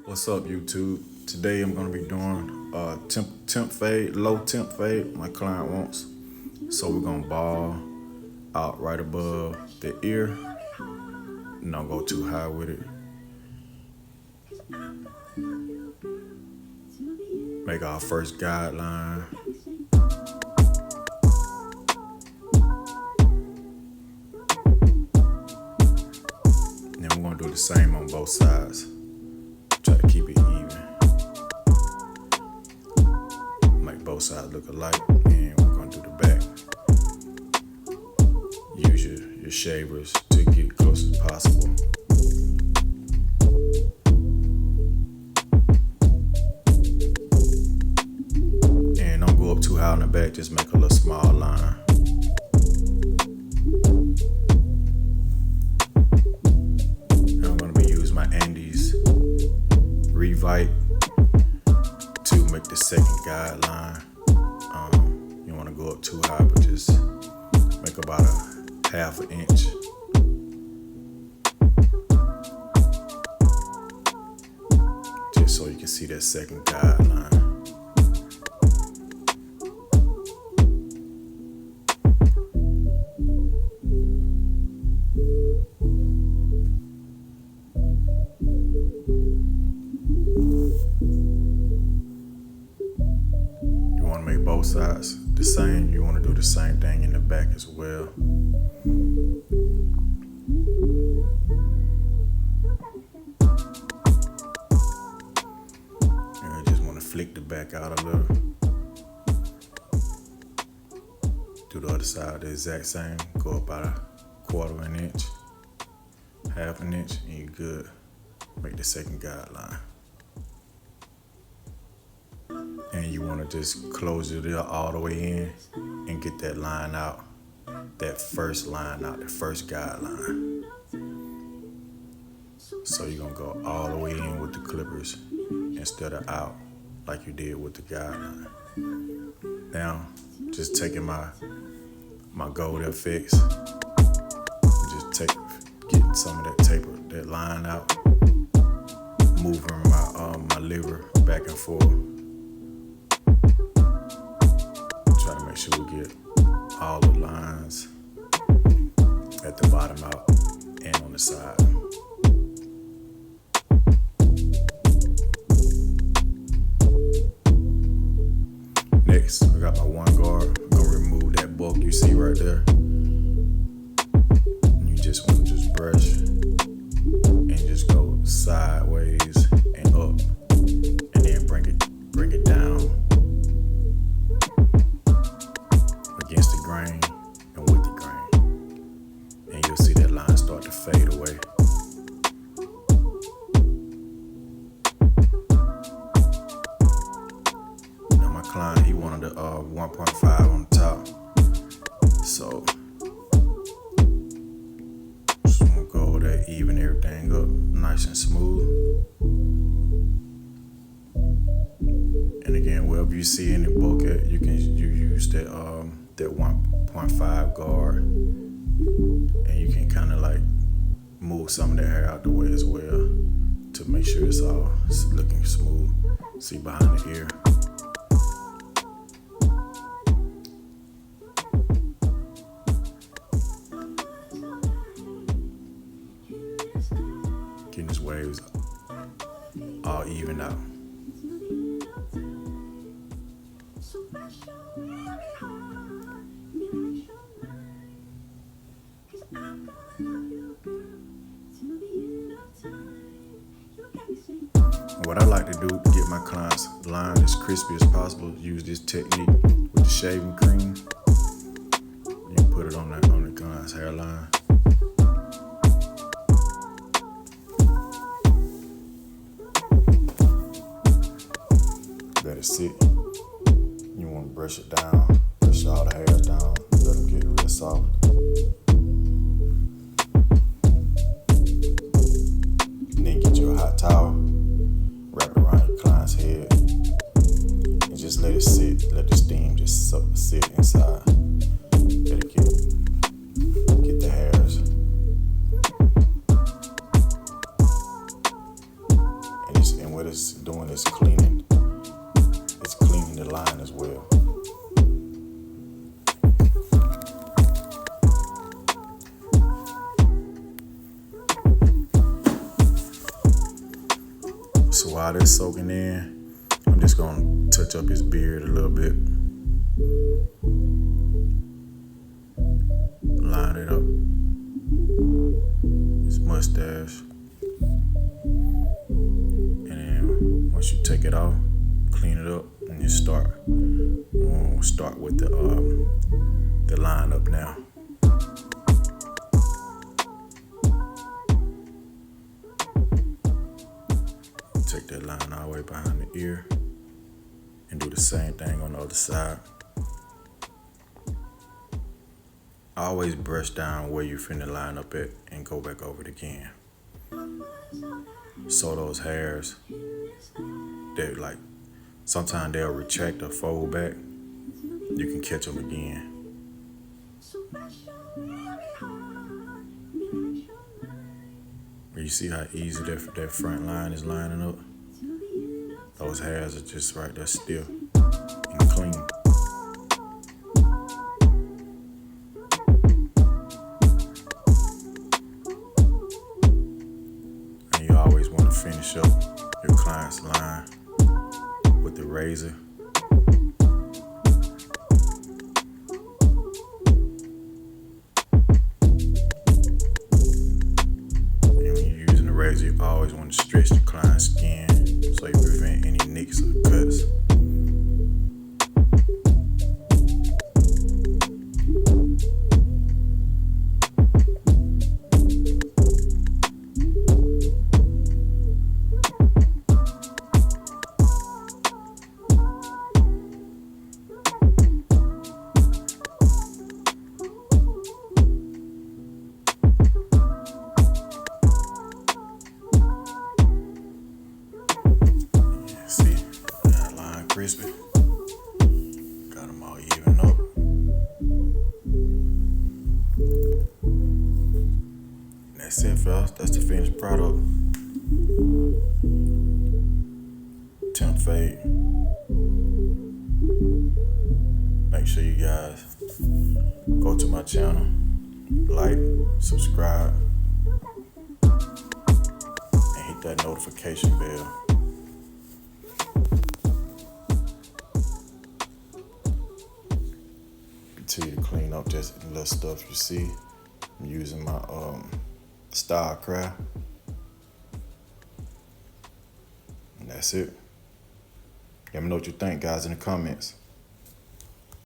What's up, YouTube? Today I'm gonna be doing temp fade, low temp fade. My client wants, so we're gonna ball out right above the ear. Not go too high with it. Make our first guideline. And then we're gonna do the same on both sides. Try to keep it even. Make both sides look alike. And we're gonna do the back. Use your shavers to get close as possible. And don't go up too high on the back, just make a little small line. And I'm gonna be using my Andes Revite to make the second guideline. You want to go up too high, but just make about a half an inch. Just so you can see that second guideline. Make both sides the same. You want to do the same thing in the back as well. And I just want to flick the back out a little. Do the other side the exact same. Go about a quarter of an inch, half an inch, and you're good. Make the second guideline. And you want to just close it all the way in and get that line out, that first line out, the first guideline. So you're going to go all the way in with the clippers instead of out like you did with the guideline. Now, just taking my gold FX, just getting some of that taper, that line out, moving my lever back and forth. Try to make sure we get all the lines at the bottom out and on the side. Next, I got my one guard. I'm gonna remove that bulk you see right there. You just want to just brush and just go sideways and up, and then bring it down against the grain and with the grain, and you'll see that line start to fade away. Now my client, he wanted the 1.5 on the top, so just gonna go over there, even everything up nice and smooth. And again, wherever you see any bulk at, you use that 1.5 guard, and you can kind of like move some of that hair out the way as well to make sure it's all looking smooth. See behind the ear. Getting his waves all even out. What I like to do to get my clients' line as crispy as possible, use this technique with the shaving cream. You put it on the client's hairline. Let it sit. You want to brush it down, brush all the hairs down, let them get real soft. And then get you a hot towel, wrap it around your client's head, and just let it sit. Let the steam just sit inside. Let it get the hairs. And then what it's doing is cleaning. It's cleaning the line as well. So while that's soaking in, I'm just gonna touch up his beard a little bit. Line it up. His mustache. And then once you take it off, clean it up, and then start. We'll start with the line up now. Take that line all the way behind the ear and do the same thing on the other side. Always brush down where you finna line up at and go back over it again. So those hairs, they're like, sometimes they'll retract or fold back. You can catch them again. You see how easy that front line is lining up? Those hairs are just right there still and clean. And you always want to finish up your client's line with the razor. You always want to stretch the client's skin so you prevent any nicks or cuts. See, that line crispy. Got them all even up. That's it, fellas. That's the finished product. Temp fade. Make sure you guys go to my channel, like, subscribe, and hit that notification bell. Continue to clean up just the little stuff you see. I'm using my style craft. And that's it. Let me know what you think, guys, in the comments.